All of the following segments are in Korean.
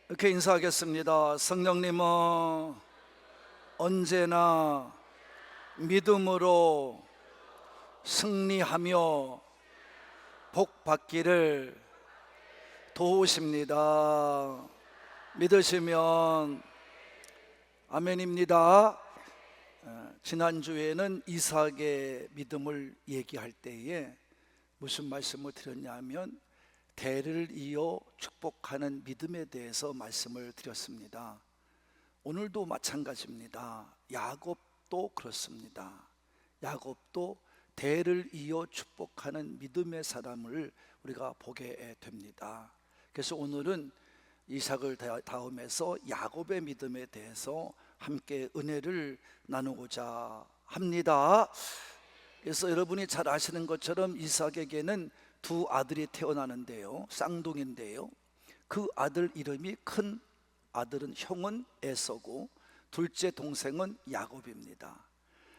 이렇게 인사하겠습니다. 성령님은 언제나 믿음으로 승리하며 복 받기를 도우십니다. 믿으시면 아멘입니다. 지난주에는 이삭의 믿음을 얘기할 때에 무슨 말씀을 드렸냐면 대를 이어 축복하는 믿음에 대해서 말씀을 드렸습니다. 오늘도 마찬가지입니다. 야곱도 그렇습니다. 야곱도 대를 이어 축복하는 믿음의 사람을 우리가 보게 됩니다. 그래서 오늘은 이삭을 다음해서 야곱의 믿음에 대해서 함께 은혜를 나누고자 합니다. 그래서 여러분이 잘 아시는 것처럼 이삭에게는 두 아들이 태어나는데요, 쌍둥이인데요, 그 아들 이름이, 큰 아들은 형은 에서고 둘째 동생은 야곱입니다.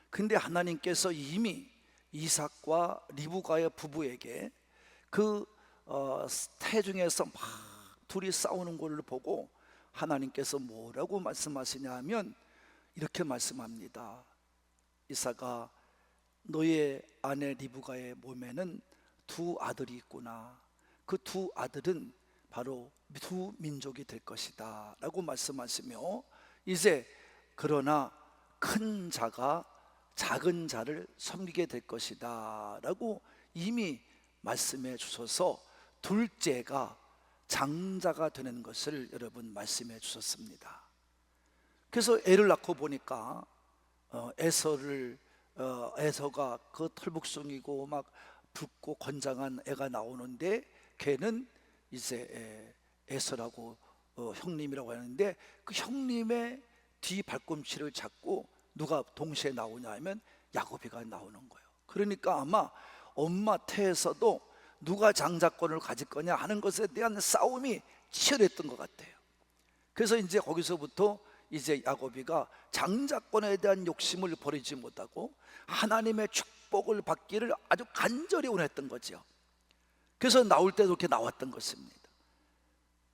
근데 하나님께서 이미 이삭과 리브가의 부부에게 그 태중에서 막 둘이 싸우는 걸 보고 하나님께서 뭐라고 말씀하시냐면 이렇게 말씀합니다. 이삭아, 너의 아내 리브가의 몸에는 두 아들이 있구나. 그 두 아들은 바로 두 민족이 될 것이다 라고 말씀하시며, 이제 그러나 큰 자가 작은 자를 섬기게 될 것이다 라고 이미 말씀해 주셔서 둘째가 장자가 되는 것을 여러분 말씀해 주셨습니다. 그래서 애를 낳고 보니까 에서가 그 털북숭이고 막 붉고 건장한 애가 나오는데, 걔는 이제 에서라고 형님이라고 하는데, 그 형님의 뒤 발꿈치를 잡고 누가 동시에 나오냐 하면 야곱이가 나오는 거예요. 그러니까 아마 엄마 태에서도 누가 장자권을 가질 거냐 하는 것에 대한 싸움이 치열했던 것 같아요. 그래서 이제 거기서부터 이제 야곱이가 장자권에 대한 욕심을 버리지 못하고 하나님의 축복을 받기를 아주 간절히 원했던 거죠. 그래서 나올 때도 이렇게 나왔던 것입니다.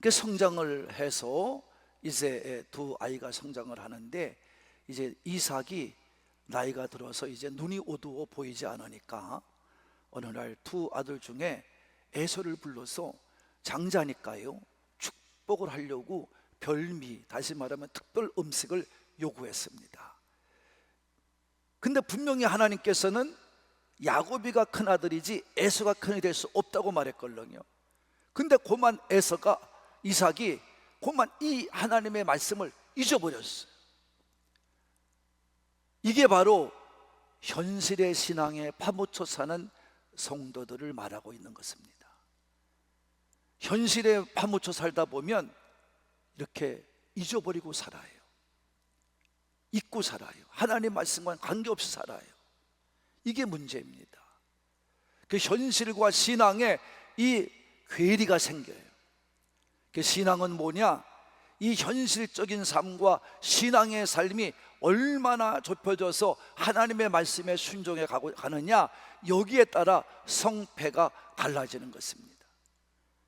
그 성장을 해서 이제 두 아이가 성장을 하는데, 이제 이삭이 나이가 들어서 이제 눈이 어두워 보이지 않으니까 어느 날 두 아들 중에 에서를 불러서 장자니까요, 축복을 하려고 별미, 다시 말하면 특별 음식을 요구했습니다. 근데 분명히 하나님께서는 야곱이가 큰 아들이지 에서가 큰이 될 수 없다고 말했걸랑요. 근데 고만 이삭이 고만 이 하나님의 말씀을 잊어버렸어요. 이게 바로 현실의 신앙에 파묻혀 사는 성도들을 말하고 있는 것입니다. 현실에 파묻혀 살다 보면 이렇게 잊어버리고 살아요. 잊고 살아요. 하나님 말씀과는 관계없이 살아요. 이게 문제입니다. 그 현실과 신앙에 이 괴리가 생겨요. 그 신앙은 뭐냐? 이 현실적인 삶과 신앙의 삶이 얼마나 좁혀져서 하나님의 말씀에 순종해 가느냐, 여기에 따라 성패가 달라지는 것입니다.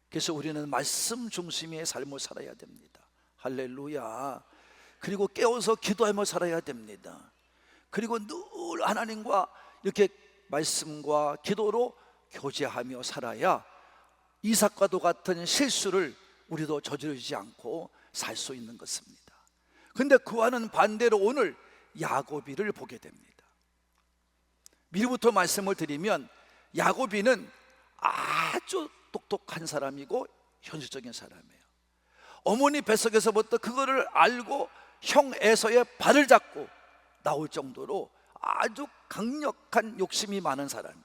그래서 우리는 말씀 중심의 삶을 살아야 됩니다. 할렐루야. 그리고 깨워서 기도하며 살아야 됩니다. 그리고 늘 하나님과 이렇게 말씀과 기도로 교제하며 살아야 이삭과도 같은 실수를 우리도 저지르지 않고 살 수 있는 것입니다. 그런데 그와는 반대로 오늘 야곱이를 보게 됩니다. 미리부터 말씀을 드리면 야곱이는 아주 똑똑한 사람이고 현실적인 사람이에요. 어머니 뱃속에서부터 그거를 알고 형 에서의 발을 잡고 나올 정도로 아주 강력한 욕심이 많은 사람.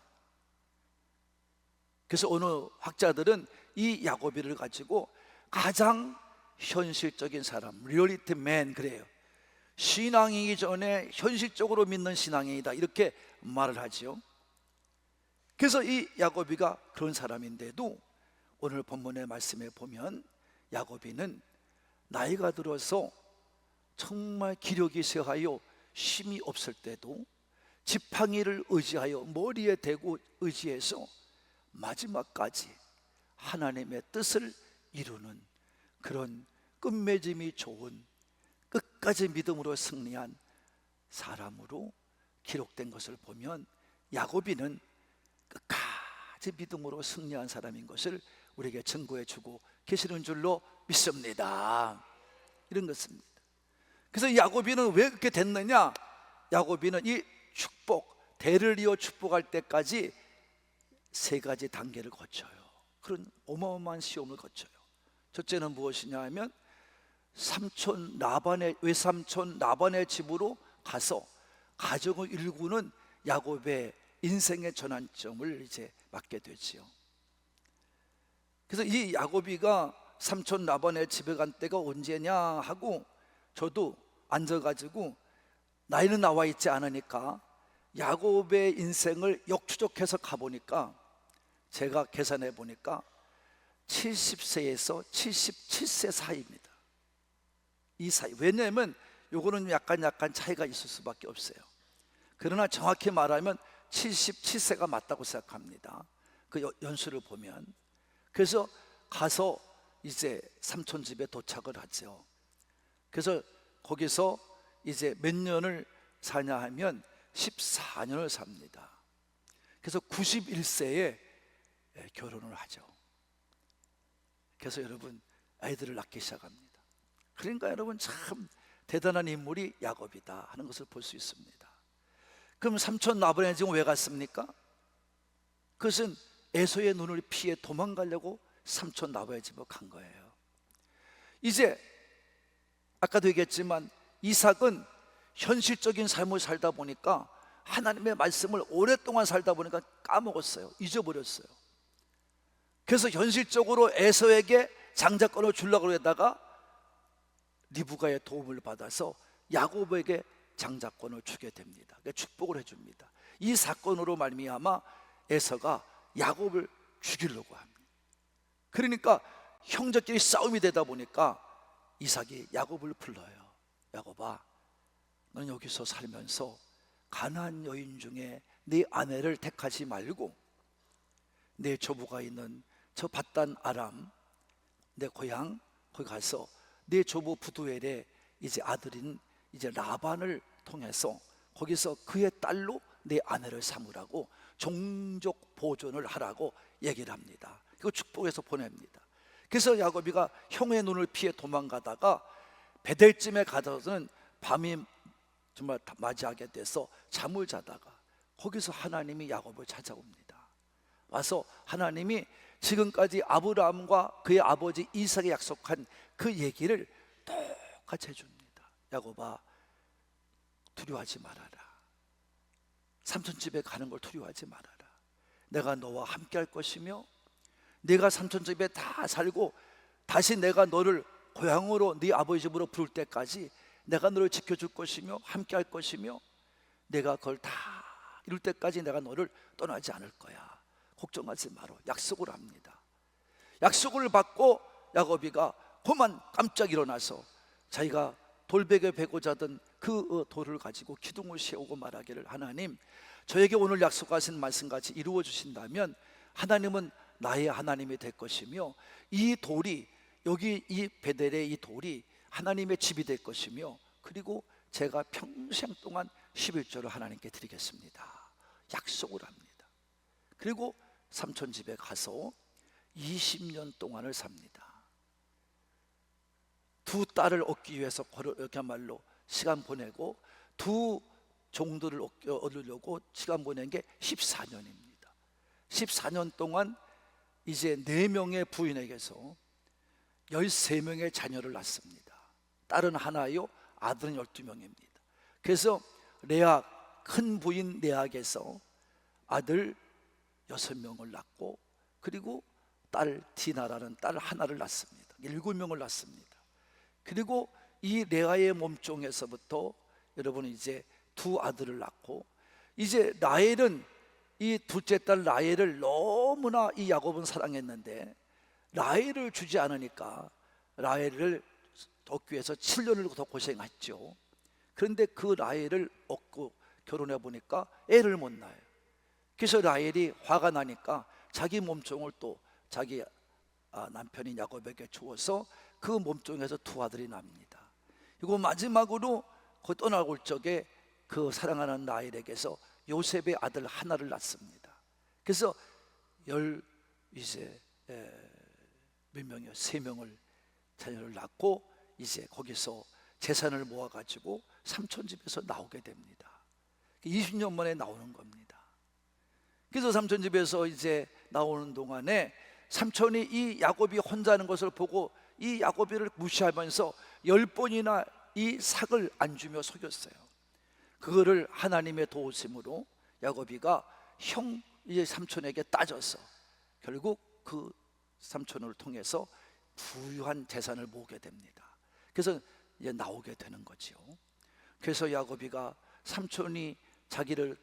그래서 어느 학자들은 이 야곱이를 가지고 가장 현실적인 사람, 리얼리티 맨, 그래요. 신앙이기 전에 현실적으로 믿는 신앙이다, 이렇게 말을 하죠. 그래서 이 야곱이가 그런 사람인데도 오늘 본문의 말씀에 보면 야곱이는 나이가 들어서 정말 기력이 쇠하여 힘이 없을 때도 지팡이를 의지하여 머리에 대고 의지해서 마지막까지 하나님의 뜻을 이루는 그런 끝맺음이 좋은 끝까지 믿음으로 승리한 사람으로 기록된 것을 보면 야고비는 끝까지 믿음으로 승리한 사람인 것을 우리에게 증거해 주고 계시는 줄로 믿습니다. 이런 것입니다. 그래서 야고비는 왜 그렇게 됐느냐? 야고비는 이 축복, 대를 이어 축복할 때까지 세 가지 단계를 거쳐요. 그런 어마어마한 시험을 거쳐요. 첫째는 무엇이냐 하면 외삼촌 라반의 집으로 가서 가정을 일구는 야곱의 인생의 전환점을 이제 맞게 되지요. 그래서 이 야고비가 삼촌 라반의 집에 간 때가 언제냐 하고 저도 앉아가지고 나이는 나와 있지 않으니까 야곱의 인생을 역추적해서 가보니까 제가 계산해 보니까 70세에서 77세 사이입니다. 이 사이. 왜냐하면 요거는 약간 차이가 있을 수밖에 없어요. 그러나 정확히 말하면 77세가 맞다고 생각합니다. 그 연수를 보면. 그래서 가서 이제 삼촌 집에 도착을 하죠. 그래서 거기서 이제 몇 년을 사냐 하면 14년을 삽니다. 그래서 91세에 결혼을 하죠. 그래서 여러분 아이들을 낳기 시작합니다. 그러니까 여러분 참 대단한 인물이 야곱이다 하는 것을 볼 수 있습니다. 그럼 삼촌 라반의 집은 왜 갔습니까? 그것은 에서의 눈을 피해 도망가려고 삼촌 라반의 집으로 간 거예요. 이제 아까도 얘기했지만 이삭은 현실적인 삶을 살다 보니까 하나님의 말씀을 오랫동안 살다 보니까 까먹었어요. 잊어버렸어요. 그래서 현실적으로 에서에게 장자권을 주려고 하다가 리브가의 도움을 받아서 야곱에게 장자권을 주게 됩니다. 그러니까 축복을 해줍니다. 이 사건으로 말미암아 에서가 야곱을 죽이려고 합니다. 그러니까 형제끼리 싸움이 되다 보니까 이삭이 야곱을 불러요. 야곱아, 너는 여기서 살면서 가나안 여인 중에 네 아내를 택하지 말고 내 조부가 있는 저 밧단 아람 내 고향 거기 가서 내 조부 부두엘의 이제 아들인 이제 라반을 통해서 거기서 그의 딸로 내 아내를 삼으라고 종족 보존을 하라고 얘기를 합니다. 그거 축복해서 보냅니다. 그래서 야곱이가 형의 눈을 피해 도망가다가 베델쯤에 가서는 밤이 정말 맞이하게 돼서 잠을 자다가 거기서 하나님이 야곱을 찾아옵니다. 와서 하나님이 지금까지 아브라함과 그의 아버지 이삭에 약속한 그 얘기를 똑같이 해줍니다. 야곱아, 두려워하지 말아라. 삼촌 집에 가는 걸 두려워하지 말아라. 내가 너와 함께 할 것이며 네가 삼촌 집에 다 살고 다시 내가 너를 고향으로 네 아버지 집으로 부를 때까지 내가 너를 지켜줄 것이며 함께 할 것이며 내가 그걸 다 이룰 때까지 내가 너를 떠나지 않을 거야. 걱정하지 마라. 약속을 합니다. 약속을 받고 야곱이가 그만 깜짝 일어나서 자기가 돌베개 베고 자던 그 돌을 가지고 기둥을 세우고 말하기를 하나님, 저에게 오늘 약속하신 말씀같이 이루어 주신다면 하나님은 나의 하나님이 될 것이며 이 돌이 여기 이 베델의 이 돌이 하나님의 집이 될 것이며 그리고 제가 평생 동안 11조를 하나님께 드리겠습니다. 약속을 합니다. 그리고 삼촌 집에 가서 20년 동안을 삽니다. 두 딸을 얻기 위해서 그야말로 시간 보내고 두 종들을 얻으려고 시간 보낸 게 14년입니다. 14년 동안 이제 4명의 부인에게서 13명의 자녀를 낳습니다. 딸은 하나요, 아들은 12명입니다. 그래서 레아, 큰 부인 레아에게서 아들 6명을 낳고 그리고 딸 디나라는 딸 하나를 낳습니다. 7명을 낳습니다. 그리고 이 레아의 몸종에서부터 여러분 이제 두 아들을 낳고 이제 라헬은 이 둘째 딸 라헬을 너무나 이 야곱은 사랑했는데 라헬을 주지 않으니까 라헬을 얻기 위해서 7년을 더 고생했죠. 그런데 그 라헬을 얻고 결혼해 보니까 애를 못 낳아요. 그래서 라헬이 화가 나니까 자기 몸종을 또 자기 남편인 야곱에게 주어서 그 몸종에서 두 아들이 납니다. 그리고 마지막으로 그 떠나올 적에 그 사랑하는 라헬에게서 요셉의 아들 하나를 낳습니다. 그래서 이제 몇 명이요? 3명을 자녀를 낳고 이제 거기서 재산을 모아가지고 삼촌 집에서 나오게 됩니다. 20년 만에 나오는 겁니다. 그래서 삼촌 집에서 이제 나오는 동안에 삼촌이 이 야곱이 혼자 하는 것을 보고 이 야곱이를 무시하면서 10번이나 이 삭을 안 주며 속였어요. 그거를 하나님의 도우심으로 야곱이가 이제 삼촌에게 따져서 결국 그 삼촌을 통해서 부유한 재산을 모으게 됩니다. 그래서 이제 나오게 되는 거지요. 그래서 야곱이가 삼촌이 자기를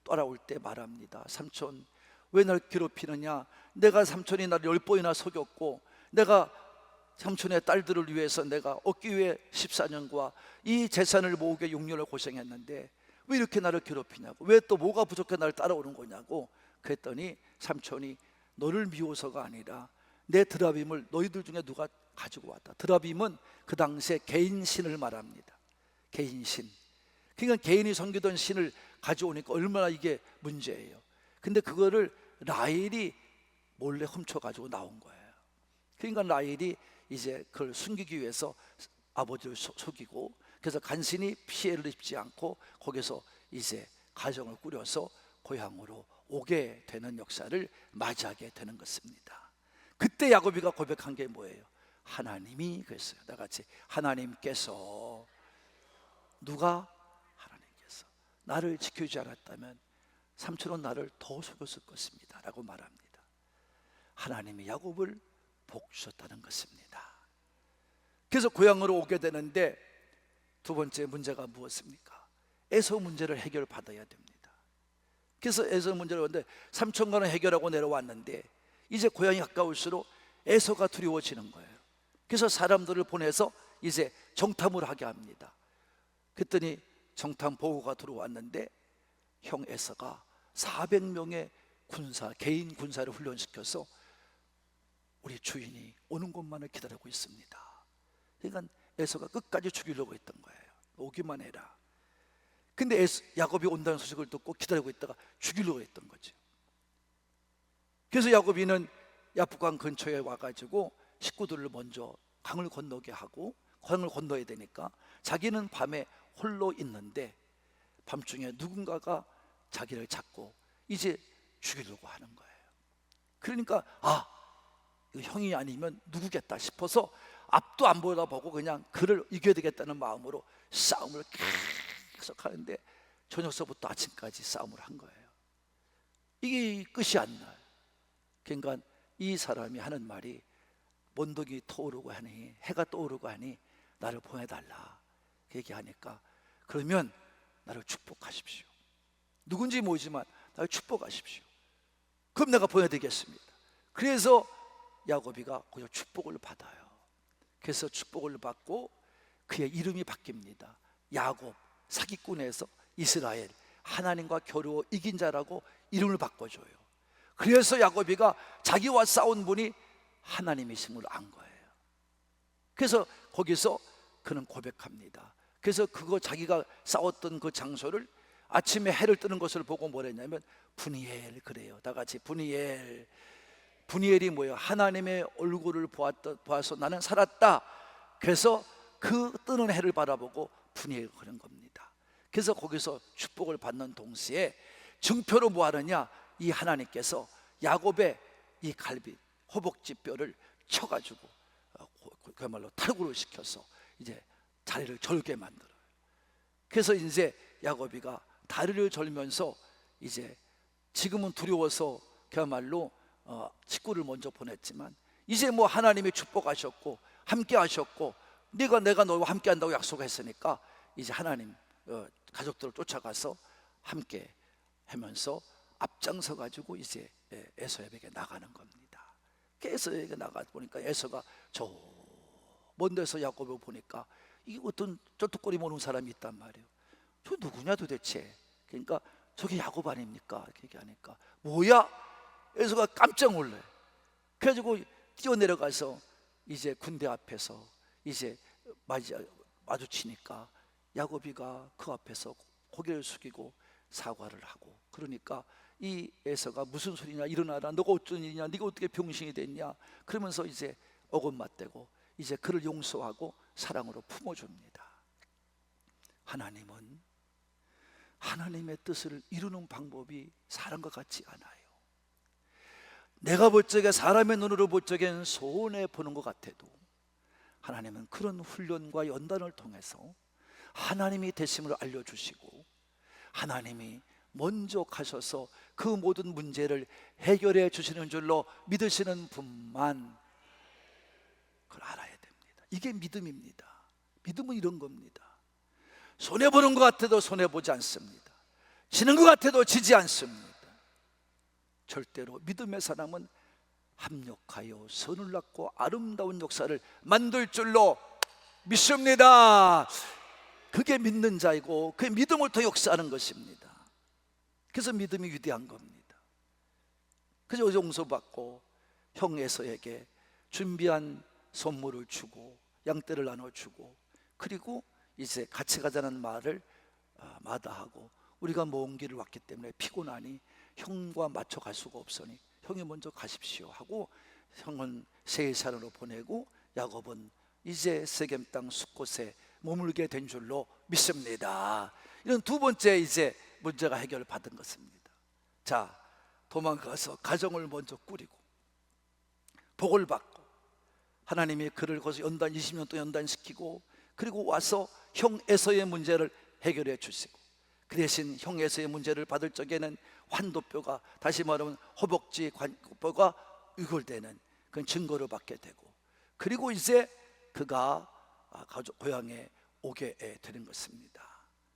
따라올 때 말합니다. 삼촌, 왜 날 괴롭히느냐? 내가 삼촌이 나를 10번이나 속였고, 내가 삼촌의 딸들을 위해서 내가 얻기 위해 14년과 이 재산을 모으게 6년을 고생했는데 왜 이렇게 나를 괴롭히냐고, 왜 또 뭐가 부족해 나를 따라오는 거냐고. 그랬더니 삼촌이 너를 미워서가 아니라 내 드라빔을 너희들 중에 누가 가지고 왔다. 드라빔은 그 당시에 개인 신을 말합니다. 개인 신. 그러니까 개인이 섬기던 신을 가져오니까 얼마나 이게 문제예요. 근데 그거를 라헬이 몰래 훔쳐 가지고 나온 거예요. 그러니까 라헬이 이제 그걸 숨기기 위해서 아버지를 속이고, 그래서 간신히 피해를 입지 않고 거기서 이제 가정을 꾸려서 고향으로 오게 되는 역사를 맞이하게 되는 것입니다. 그때 야곱이가 고백한 게 뭐예요? 하나님이 그랬어요. 다 같이 하나님께서, 누가? 하나님께서 나를 지켜주지 않았다면 삼촌은 나를 더 속였을 것입니다 라고 말합니다. 하나님이 야곱을 복 주셨다는 것입니다. 그래서 고향으로 오게 되는데 두 번째 문제가 무엇입니까? 에서 문제를 해결받아야 됩니다. 그래서 에서 문제를 왔는데 삼촌과는 해결하고 내려왔는데 이제 고향이 가까울수록 에서가 두려워지는 거예요. 그래서 사람들을 보내서 이제 정탐을 하게 합니다. 그랬더니 정탐 보고가 들어왔는데 형 에서가 400명의 개인 군사를 훈련시켜서 우리 주인이 오는 것만을 기다리고 있습니다. 그러니까 에서가 끝까지 죽이려고 했던 거예요. 오기만 해라. 근데 야곱이 온다는 소식을 듣고 기다리고 있다가 죽이려고 했던 거죠. 그래서 야곱이는 야복강 근처에 와가지고 식구들을 먼저 강을 건너게 하고, 강을 건너야 되니까 자기는 밤에 홀로 있는데 밤중에 누군가가 자기를 잡고 이제 죽이려고 하는 거예요. 그러니까 이거 형이 아니면 누구겠다 싶어서 앞도 안 보다보고 그냥 그를 이겨야 되겠다는 마음으로 싸움을 계속 하는데 저녁서부터 아침까지 싸움을 한 거예요. 이게 끝이 안 나요. 그러니까 이 사람이 하는 말이, 먼덕이 떠오르고 하니, 해가 떠오르고 하니 나를 보내달라 얘기하니까, 그러면 나를 축복하십시오. 누군지 모르지만 나를 축복하십시오. 그럼 내가 보내드리겠습니다. 그래서 야곱이가 거기서 축복을 받아요. 그래서 축복을 받고 그의 이름이 바뀝니다. 야곱, 사기꾼에서 이스라엘, 하나님과 겨루어 이긴 자라고 이름을 바꿔줘요. 그래서 야곱이가 자기와 싸운 분이 하나님이심을 안 거예요. 그래서 거기서 그는 고백합니다. 그래서 자기가 싸웠던 그 장소를 아침에 해를 뜨는 것을 보고 뭐랬냐면 분이엘, 그래요. 다 같이 분이엘. 분이엘이 뭐예요? 하나님의 얼굴을 보아서 나는 살았다. 그래서 그 뜨는 해를 바라보고 분이엘 그런 겁니다. 그래서 거기서 축복을 받는 동시에 증표로 뭐 하느냐? 이 하나님께서 야곱의 이 갈비, 허벅지 뼈를 쳐가지고 그야말로 탈구를 시켜서 이제 다리를 절게 만들어요. 그래서 이제 야곱이가 다리를 절면서 이제 지금은 두려워서 그야말로 식구를 먼저 보냈지만 이제 뭐 하나님이 축복하셨고 함께 하셨고 내가 너와 함께 한다고 약속했으니까 이제 하나님 가족들을 쫓아가서 함께 하면서 앞장서 가지고 이제 에서에게 나가는 겁니다. 에서에게 나가 보니까 에서가 저 먼 데서 야곱을 보니까 이게 어떤 쩔뚝거리 모는 사람이 있단 말이에요. 저 누구냐 도대체? 그러니까 저게 야곱 아닙니까? 이렇게 얘기하니까 뭐야? 에서가 깜짝 놀라요. 그래가지고 뛰어내려가서 이제 군대 앞에서 이제 마주치니까 야곱이가 그 앞에서 고개를 숙이고 사과를 하고, 그러니까 이 에서가 무슨 소리냐, 일어나라, 너가 어쩐 일이냐, 네가 어떻게 병신이 됐냐, 그러면서 이제 어금 맞대고 이제 그를 용서하고 사랑으로 품어줍니다. 하나님은 하나님의 뜻을 이루는 방법이 사람과 같지 않아요. 내가 볼 적에, 사람의 눈으로 볼 적엔 손해 보는 것 같아도 하나님은 그런 훈련과 연단을 통해서 하나님이 되심을 알려주시고 하나님이 먼저 가셔서 그 모든 문제를 해결해 주시는 줄로 믿으시는 분만 그걸 알아야 됩니다. 이게 믿음입니다. 믿음은 이런 겁니다. 손해보는 것 같아도 손해보지 않습니다. 지는 것 같아도 지지 않습니다. 절대로 믿음의 사람은 합력하여 선을 낳고 아름다운 역사를 만들 줄로 믿습니다. 그게 믿는 자이고 그 믿음을 통해 역사하는 것입니다. 그래서 믿음이 위대한 겁니다. 그래서 용서받고 형 에서에게 준비한 선물을 주고 양떼를 나눠주고, 그리고 이제 같이 가자는 말을 마다하고, 우리가 먼 길을 왔기 때문에 피곤하니 형과 맞춰 갈 수가 없으니 형이 먼저 가십시오 하고 형은 세일산으로 보내고 야곱은 이제 세겜 땅 숫곳에 머물게 된 줄로 믿습니다. 이런 두 번째 이제 문제가 해결을 받은 것입니다. 자, 도망가서 가정을 먼저 꾸리고 복을 받고 하나님이 그를 거기서 20년 동안 연단시키고, 그리고 와서 형 에서의 문제를 해결해 주시고, 그 대신 형 에서의 문제를 받을 적에는 환도뼈가, 다시 말하면 허벅지 관뼈가 유골되는 그런 증거를 받게 되고, 그리고 이제 그가 고향에 오게 되는 것입니다.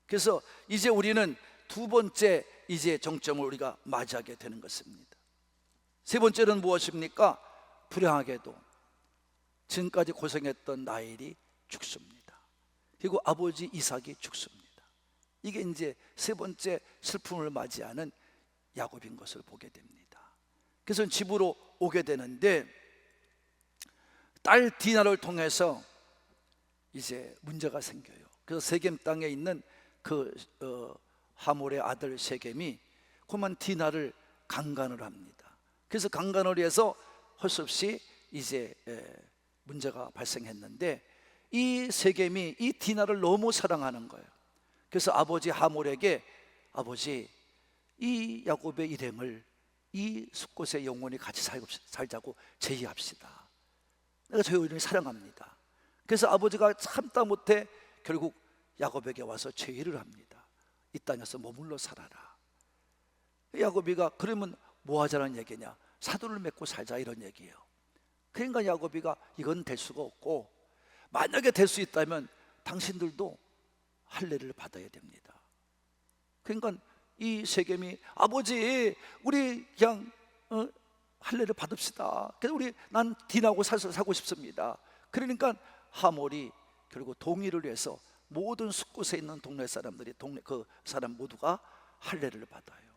그래서 이제 우리는 두 번째 이제 정점을 우리가 맞이하게 되는 것입니다. 세 번째는 무엇입니까? 불행하게도 지금까지 고생했던 라헬이 죽습니다. 그리고 아버지 이삭이 죽습니다. 이게 이제 세 번째 슬픔을 맞이하는 야곱인 것을 보게 됩니다. 그래서 집으로 오게 되는데 딸 디나를 통해서 이제 문제가 생겨요. 그래서 세겜 땅에 있는 그 하몰의 아들 세겜이 그만 디나를 강간을 합니다. 그래서 강간을 해서 할 수 없이 이제 문제가 발생했는데, 이 세겜이 이 디나를 너무 사랑하는 거예요. 그래서 아버지 하몰에게, 아버지 이 야곱의 일행을 이 숫곳에 영원히 같이 살자고 제의합시다. 내가 저 일행을 사랑합니다. 그래서 아버지가 참다 못해 결국 야곱에게 와서 제의를 합니다. 이 땅에서 머물러 살아라. 야곱이가 그러면 뭐 하자는 얘기냐, 사돈을 맺고 살자 이런 얘기예요. 그러니까 야곱이가 이건 될 수가 없고, 만약에 될 수 있다면 당신들도 할례를 받아야 됩니다. 그러니까 이 세겜이, 아버지 우리 그냥 할례를 받읍시다. 그래서 난 디나하고 살고 싶습니다. 그러니까 하몰이 결국 동의를 해서 모든 숫곳에 있는 동네 사람들이 그 사람 모두가 할례를 받아요.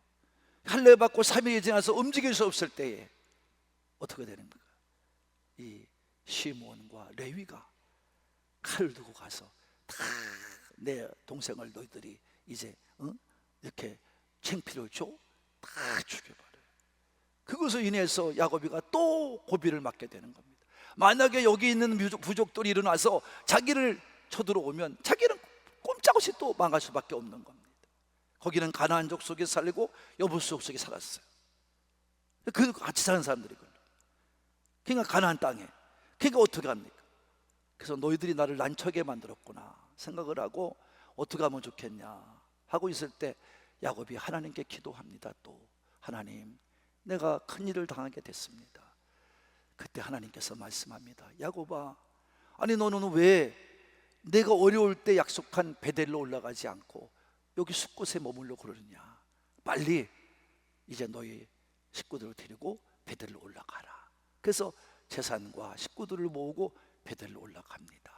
할례 받고 3일이 지나서 움직일 수 없을 때에 어떻게 되는가? 이 시몬과 레위가 칼을 두고 가서 다 내 동생을 너희들이 이제 이렇게 창피를 줘? 다 죽여버려요. 그것을 인해서 야곱이가 또 고비를 맞게 되는 겁니다. 만약에 여기 있는 부족들이 일어나서 자기를 쳐들어오면 자기는 꼼짝없이 또 망할 수밖에 없는 겁니다. 거기는 가나안족 속에 살고 여부수 속에 살았어요. 그 같이 사는 사람들이거든요. 그러니까 가나안 땅에, 그러니까 어떻게 합니까? 그래서 너희들이 나를 난처하게 만들었구나 생각을 하고 어떻게 하면 좋겠냐 하고 있을 때 야곱이 하나님께 기도합니다. 또 하나님, 내가 큰일을 당하게 됐습니다. 그때 하나님께서 말씀합니다. 야곱아, 아니 너는 왜 내가 어려울 때 약속한 베델로 올라가지 않고 여기 숫곳에 머물러 그러느냐. 빨리 이제 너희 식구들을 데리고 베델로 올라가라. 그래서 재산과 식구들을 모으고 베델로 올라갑니다.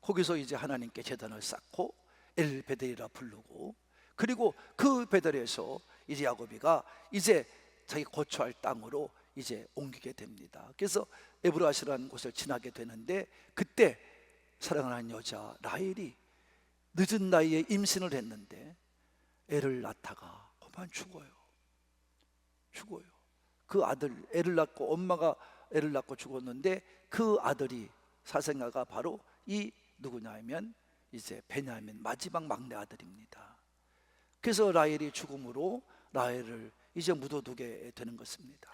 거기서 이제 하나님께 제단을 쌓고 엘베델이라 부르고, 그리고 그 베델에서 이제 야곱이가 이제 자기 거처할 땅으로 이제 옮기게 됩니다. 그래서 에브라시라는 곳을 지나게 되는데, 그때 사랑하는 여자 라헬이 늦은 나이에 임신을 했는데 애를 낳다가 그만 죽어요. 그 아들, 애를 낳고, 엄마가 애를 낳고 죽었는데 그 아들이, 사생아가 바로 이 누구냐면 이제 베냐민, 마지막 막내 아들입니다. 그래서 라헬이 죽음으로 라헬을 이제 묻어두게 되는 것입니다.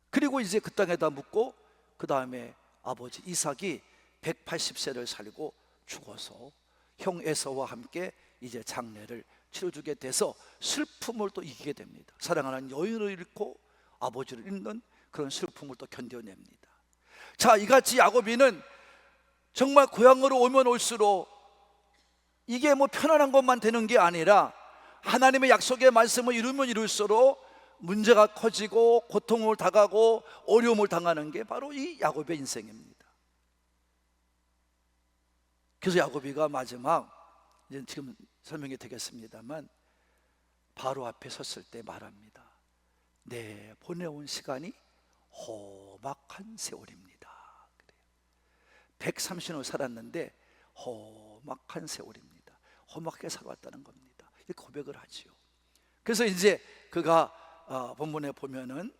그리고 이제 그 땅에다 묻고, 그 다음에 아버지 이삭이 180세를 살고 죽어서 형 에서와 함께 이제 장례를 치러주게 돼서 슬픔을 또 이기게 됩니다. 사랑하는 여인을 잃고 아버지를 잃는 그런 슬픔을 또 견뎌냅니다. 자, 이같이 야곱이는 정말 고향으로 오면 올수록 이게 뭐 편안한 것만 되는 게 아니라 하나님의 약속의 말씀을 이루면 이룰수록 문제가 커지고 고통을 당하고 어려움을 당하는 게 바로 이 야곱의 인생입니다. 그래서 야곱이가 마지막, 이제 지금 설명이 되겠습니다만, 바로 앞에 섰을 때 말합니다. 내 보내온 시간이 험악한 세월입니다. 130년을 살았는데 험악한 세월입니다. 험하게 살았다는 겁니다. 이렇게 고백을 하지요. 그래서 이제 그가 본문에 보면은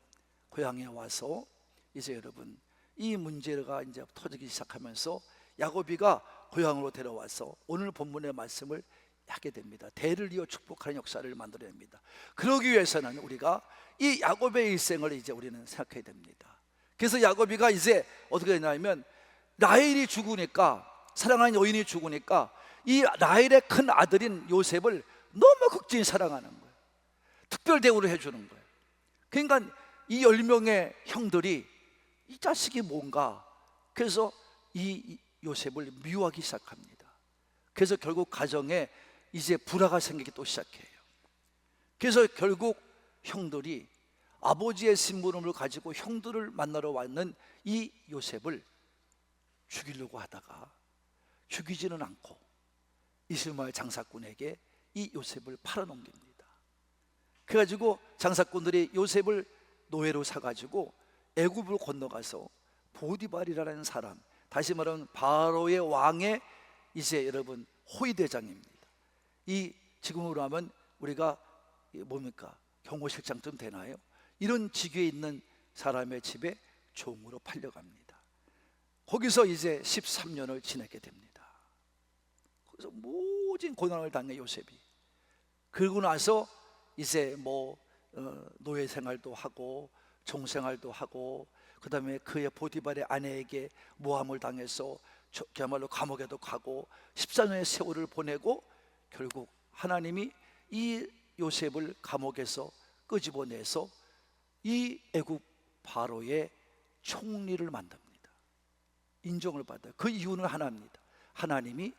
고향에 와서 이제 여러분 이 문제가 이제 터지기 시작하면서 야곱이가 고향으로 데려와서 오늘 본문의 말씀을 하게 됩니다. 대를 이어 축복하는 역사를 만들어냅니다. 그러기 위해서는 우리가 이 야곱의 일생을 이제 우리는 생각해야 됩니다. 그래서 야곱이가 이제 어떻게 되냐면, 라헬이 죽으니까, 사랑하는 여인이 죽으니까 이 라헬의 큰 아들인 요셉을 너무 극진히 사랑하는 거예요. 특별 대우를 해주는 거예요. 그러니까 이 10명의 형들이 이 자식이 뭔가, 그래서 이 요셉을 미워하기 시작합니다. 그래서 결국 가정에 이제 불화가 생기기 또 시작해요. 그래서 결국 형들이 아버지의 심부름을 가지고 형들을 만나러 왔는 이 요셉을 죽이려고 하다가 죽이지는 않고 이스마엘 장사꾼에게 이 요셉을 팔아넘깁니다. 그래가지고 장사꾼들이 요셉을 노예로 사가지고 애굽을 건너가서 보디발이라는 사람, 다시 말하면 바로의 왕의 이제 여러분 호위대장입니다. 이 지금으로 하면 우리가 뭡니까, 경호실장쯤 되나요? 이런 직위에 있는 사람의 집에 종으로 팔려갑니다. 거기서 이제 13년을 지내게 됩니다. 거기서 모진 고난을 당해 요셉이. 그러고 나서 이제 뭐 노예 생활도 하고 종생활도 하고, 그 다음에 그의 보디발의 아내에게 모함을 당해서 그야말로 감옥에도 가고 14년의 세월을 보내고, 결국 하나님이 이 요셉을 감옥에서 끄집어내서 이 애굽 바로의 총리를 만듭니다. 인정을 받아요. 그 이유는 하나입니다. 하나님이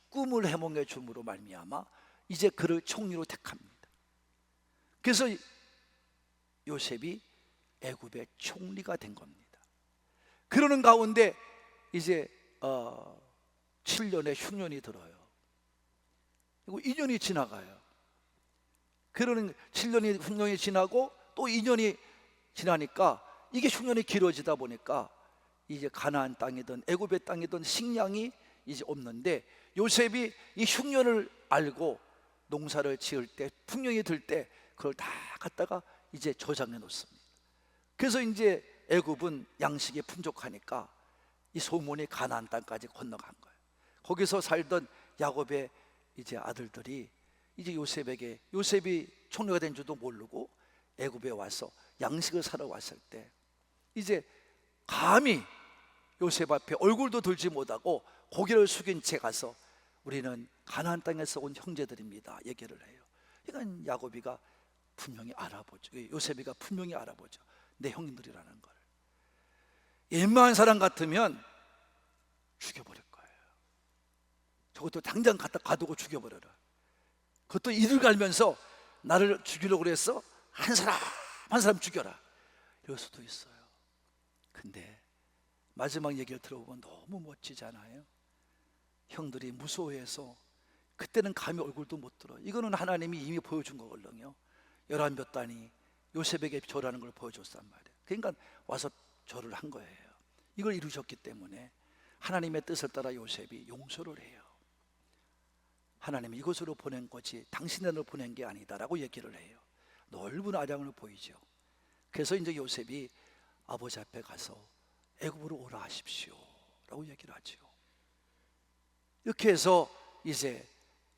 꿈을 해몽해 줌으로 말미암아 이제 그를 총리로 택합니다. 그래서 요셉이 애굽의 총리가 된 겁니다. 그러는 가운데 이제 7년의 흉년이 들어요. 그리고 2년이 지나가요. 그러는 7년이 흉년이 지나고 또 2년이 지나니까 이게 흉년이 길어지다 보니까 이제 가나안 땅이든 애굽의 땅이든 식량이 이제 없는데, 요셉이 이 흉년을 알고 농사를 지을 때, 풍년이 들 때 그걸 다 갖다가 이제 저장해 놓습니다. 그래서 이제 애굽은 양식이 풍족하니까 이 소문이 가나안 땅까지 건너간 거예요. 거기서 살던 야곱의 이제 아들들이 이제 요셉에게, 요셉이 총리가 된 줄도 모르고 애굽에 와서 양식을 사러 왔을 때 이제 감히 요셉 앞에 얼굴도 들지 못하고 고개를 숙인 채 가서 우리는 가나안 땅에서 온 형제들입니다 얘기를 해요. 그러니까 야곱이가 분명히 알아보죠. 요셉이가 분명히 알아보죠. 내 형님들이라는 걸. 웬만한 사람 같으면 죽여버릴 거예요. 저것도 당장 갖다 가두고 죽여버려라. 그것도 이를 갈면서 나를 죽이려고 그랬어? 한 사람 한 사람 죽여라, 이럴 수도 있어요. 근데 마지막 얘기를 들어보면 너무 멋지잖아요. 형들이 무서워해서 그때는 감히 얼굴도 못 들어. 이거는 하나님이 이미 보여준 거거든요. 11몇 단이 요셉에게 절하는 걸 보여줬단 말이에요. 그러니까 와서 절을 한 거예요. 이걸 이루셨기 때문에 하나님의 뜻을 따라 요셉이 용서를 해요. 하나님이 이곳으로 보낸 거지 당신네를 보낸 게 아니다라고 얘기를 해요. 넓은 아량을 보이죠. 그래서 이제 요셉이 아버지 앞에 가서 애굽으로 오라 하십시오 라고 얘기를 하죠. 이렇게 해서 이제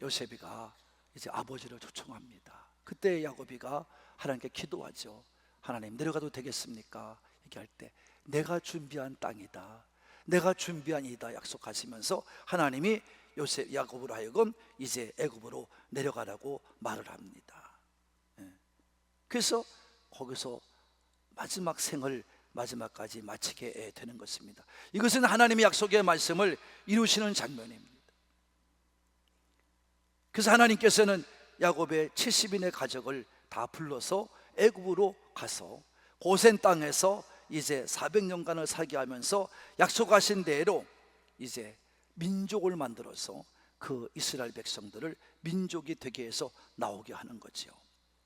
요셉이가 이제 아버지를 초청합니다. 그때 야곱이가 하나님께 기도하죠. 하나님, 내려가도 되겠습니까? 얘기할 때 내가 준비한 땅이다, 내가 준비한 이다 약속하시면서 하나님이 요셉 야곱으로 하여금 이제 애굽으로 내려가라고 말을 합니다. 그래서 거기서 마지막 생을 마지막까지 마치게 되는 것입니다. 이것은 하나님의 약속의 말씀을 이루시는 장면입니다. 그래서 하나님께서는 야곱의 70인의 가족을 다 불러서 애굽으로 가서 고센 땅에서 이제 400년간을 살게 하면서 약속하신 대로 이제 민족을 만들어서 그 이스라엘 백성들을 민족이 되게 해서 나오게 하는 거죠.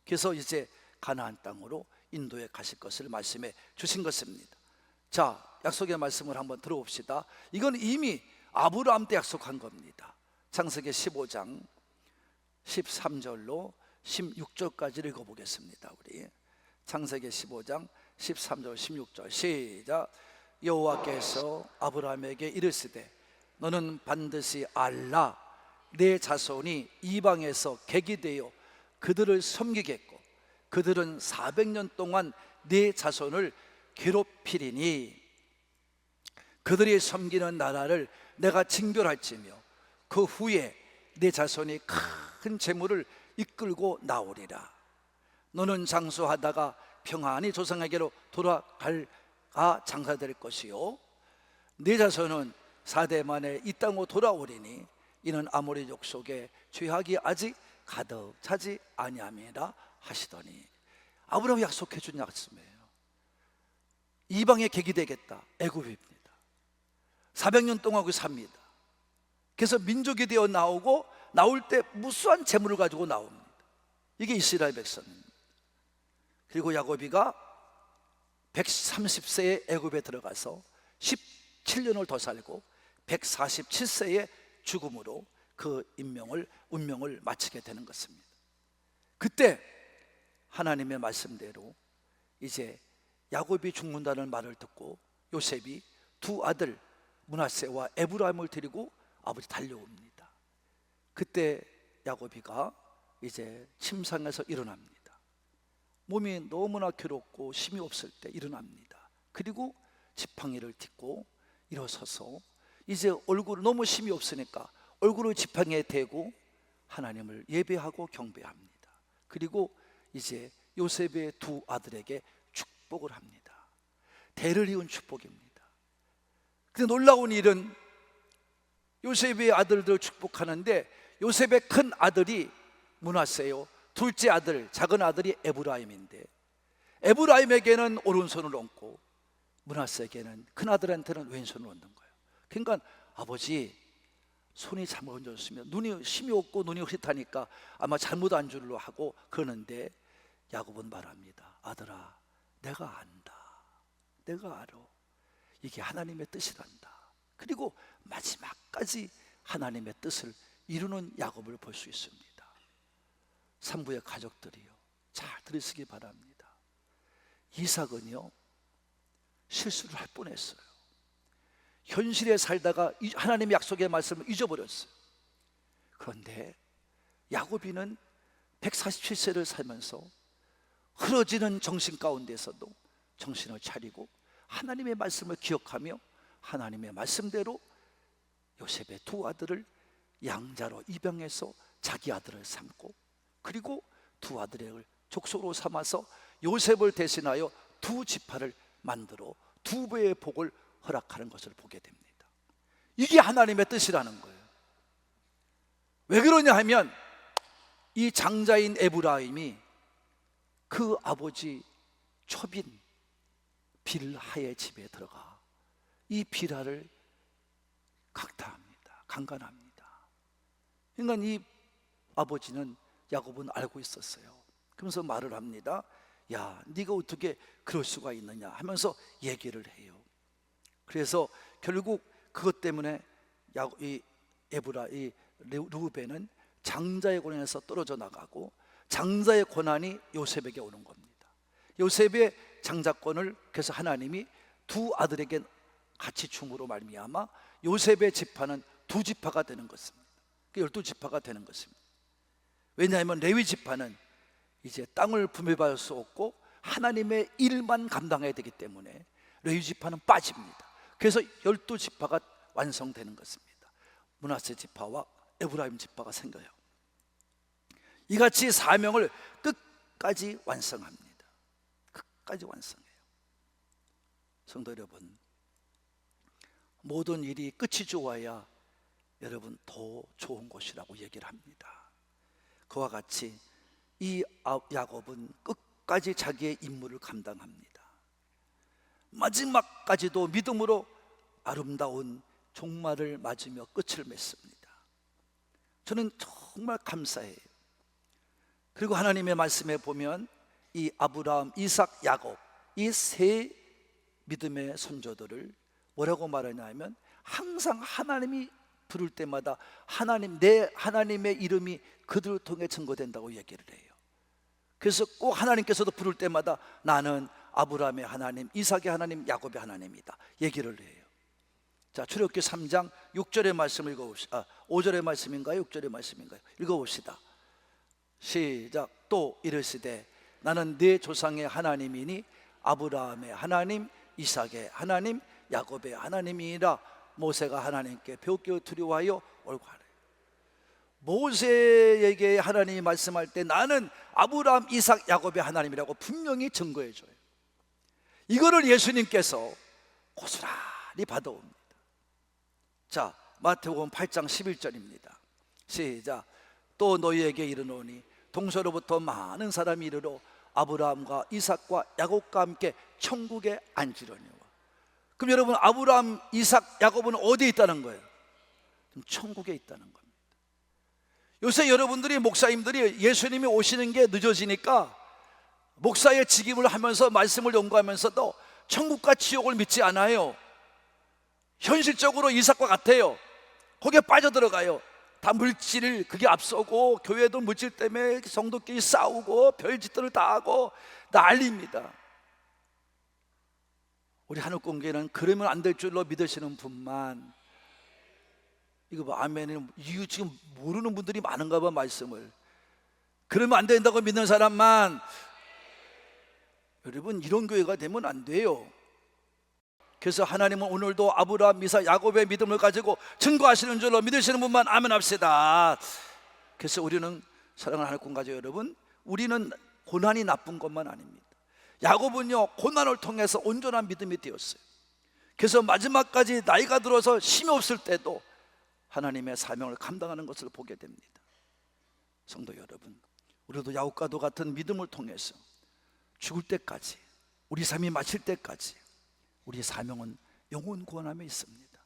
그래서 이제 가나안 땅으로 인도에 가실 것을 말씀해 주신 것입니다. 자, 약속의 말씀을 한번 들어봅시다. 이건 이미 아브라함 때 약속한 겁니다. 창세기 15장 13절로 16절까지 읽어보겠습니다. 우리 창세기 15장 13절 16절 시작. 여호와께서 아브라함에게 이르시되 너는 반드시 알라, 내 자손이 이방에서 객이 되어 그들을 섬기겠고 그들은 400년 동안 네 자손을 괴롭히리니 그들이 섬기는 나라를 내가 징별할지며 그 후에 네 자손이 큰 재물을 이끌고 나오리라. 너는 장수하다가 평안히 조상에게로 돌아갈가 장사될 것이요 네 자손은 4대 만에 이 땅으로 돌아오리니 이는 아모리 족속에 죄악이 아직 가득 차지 아니함이라 하시더니 아브라함이 약속해 준 약속이에요. 이방의 객이 되겠다. 애굽입니다. 400년 동안 거기 삽니다. 그래서 민족이 되어 나오고 나올 때 무수한 재물을 가지고 나옵니다. 이게 이스라엘 백성입니다. 그리고 야곱이가 130세에 애굽에 들어가서 17년을 더 살고 147세의 죽음으로 그 운명을 마치게 되는 것입니다. 그때 하나님의 말씀대로 이제 야곱이 죽는다는 말을 듣고 요셉이 두 아들 므낫세와 에브라임을 데리고 아버지 달려옵니다. 그때 야곱이가 이제 침상에서 일어납니다. 몸이 너무나 괴롭고 힘이 없을 때 일어납니다. 그리고 지팡이를 딛고 일어서서 이제 얼굴을 너무 힘이 없으니까 얼굴을 지팡이에 대고 하나님을 예배하고 경배합니다. 그리고 이제 요셉의 두 아들에게 축복을 합니다. 대를 이은 축복입니다. 근데 놀라운 일은 요셉의 아들들 축복하는데 요셉의 큰 아들이 므낫세요. 둘째 아들, 작은 아들이 에브라임인데 에브라임에게는 오른손을 얹고 므낫세에게는 큰 아들한테는 왼손을 얹는 거예요. 그러니까 아버지 손이 잘못 얹었으면 눈이 힘이 없고 눈이 흐릿하니까 아마 잘못 안 줄로 하고 그러는데 야곱은 말합니다. 아들아, 내가 안다. 내가 알아. 이게 하나님의 뜻이란다. 그리고 마지막까지 하나님의 뜻을 이루는 야곱을 볼 수 있습니다. 산부의 가족들이요, 잘 들으시기 바랍니다. 이삭은요 실수를 할 뻔했어요. 현실에 살다가 하나님의 약속의 말씀을 잊어버렸어요. 그런데 야곱이는 147세를 살면서 흐려지는 정신 가운데서도 정신을 차리고 하나님의 말씀을 기억하며 하나님의 말씀대로 요셉의 두 아들을 양자로 입양해서 자기 아들을 삼고 그리고 두 아들을 족속으로 삼아서 요셉을 대신하여 두 지파를 만들어 두 배의 복을 허락하는 것을 보게 됩니다. 이게 하나님의 뜻이라는 거예요. 왜 그러냐 하면 이 장자인 에브라임이 그 아버지 초빈 빌하의 집에 들어가 이 빌하를 강탈합니다. 강간합니다. 그러니까 이 아버지는 야곱은 알고 있었어요. 그러면서 말을 합니다. 야, 네가 어떻게 그럴 수가 있느냐 하면서 얘기를 해요. 그래서 결국 그것 때문에 이 르우벤은 장자의 권한에서 떨어져 나가고 장자의 권한이 요셉에게 오는 겁니다. 요셉의 장자권을 그래서 하나님이 두 아들에게 같이 줌으로 말미암아 요셉의 지파는 두 지파가 되는 것입니다. 12지파가 되는 것입니다. 왜냐하면 레위 지파는 이제 땅을 분배받을 수 없고 하나님의 일만 감당해야 되기 때문에 레위 지파는 빠집니다. 그래서 12지파가 완성되는 것입니다. 므낫세 지파와 에브라임 지파가 생겨요. 이같이 사명을 끝까지 완성합니다. 끝까지 완성해요. 성도 여러분, 모든 일이 끝이 좋아야 여러분 더 좋은 것이라고 얘기를 합니다. 그와 같이 이 야곱은 끝까지 자기의 임무를 감당합니다. 마지막까지도 믿음으로 아름다운 종말을 맞으며 끝을 맺습니다. 저는 정말 감사해요. 그리고 하나님의 말씀에 보면 이 아브라함, 이삭, 야곱 이 세 믿음의 선조들을 뭐라고 말하냐면 항상 하나님이 부를 때마다 내 하나님의 이름이 그들을 통해 증거된다고 얘기를 해요. 그래서 꼭 하나님께서도 부를 때마다 나는 아브라함의 하나님, 이삭의 하나님, 야곱의 하나님이다 얘기를 해요. 자, 출애굽기 3장 6절의 말씀을 읽어봅시다. 5절의 말씀인가요? 6절의 말씀인가요? 읽어봅시다. 시작. 또 이르시되 나는 네 조상의 하나님이니 아브라함의 하나님, 이삭의 하나님, 야곱의 하나님이라. 모세가 하나님께 벽에 두려워하여 옳고하래. 모세에게 하나님이 말씀할 때 나는 아브라함, 이삭, 야곱의 하나님이라고 분명히 증거해 줘요. 이거를 예수님께서 고스란히 받아옵니다. 자, 마태복음 8장 11절입니다. 시작. 또 너희에게 이르노니 동서로부터 많은 사람이 이르러 아브라함과 이삭과 야곱과 함께 천국에 앉으려니와. 그럼 여러분, 아브라함, 이삭, 야곱은 어디에 있다는 거예요? 천국에 있다는 겁니다. 요새 여러분들이, 목사님들이 예수님이 오시는 게 늦어지니까 목사의 직임을 하면서 말씀을 연구하면서도 천국과 지옥을 믿지 않아요. 현실적으로 이삭과 같아요. 거기에 빠져들어가요. 다 물질, 그게 앞서고 교회도 물질 때문에 성도끼리 싸우고 별짓들을 다 하고 난리입니다. 우리 하늘공교회는 그러면 안 될 줄로 믿으시는 분만, 이거 봐, 아멘은 이유 지금 모르는 분들이 많은가 봐. 말씀을 그러면 안 된다고 믿는 사람만. 여러분, 이런 교회가 되면 안 돼요. 그래서 하나님은 오늘도 아브라함, 이삭, 야곱의 믿음을 가지고 증거하시는 줄로 믿으시는 분만 아멘 합시다. 그래서 우리는, 사랑하는 하늘공가족 여러분, 우리는 고난이 나쁜 것만 아닙니다. 야곱은요, 고난을 통해서 온전한 믿음이 되었어요. 그래서 마지막까지 나이가 들어서 힘이 없을 때도 하나님의 사명을 감당하는 것을 보게 됩니다. 성도 여러분, 우리도 야곱과도 같은 믿음을 통해서 죽을 때까지, 우리 삶이 마칠 때까지 우리의 사명은 영혼 구원함에 있습니다.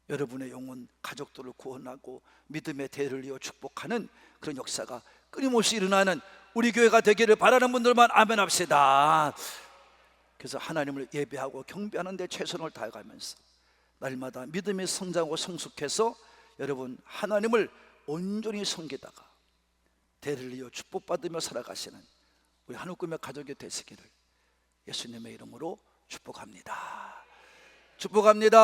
여러분의 영혼, 가족들을 구원하고 믿음의 대를 이어 축복하는 그런 역사가 끊임없이 일어나는 우리 교회가 되기를 바라는 분들만 아멘 합시다. 그래서 하나님을 예배하고 경배하는 데 최선을 다해가면서 날마다 믿음이 성장하고 성숙해서 여러분, 하나님을 온전히 섬기다가 대를 이어 축복받으며 살아가시는 우리 하늘꿈의 가족이 되시기를 예수님의 이름으로 축복합니다. 축복합니다.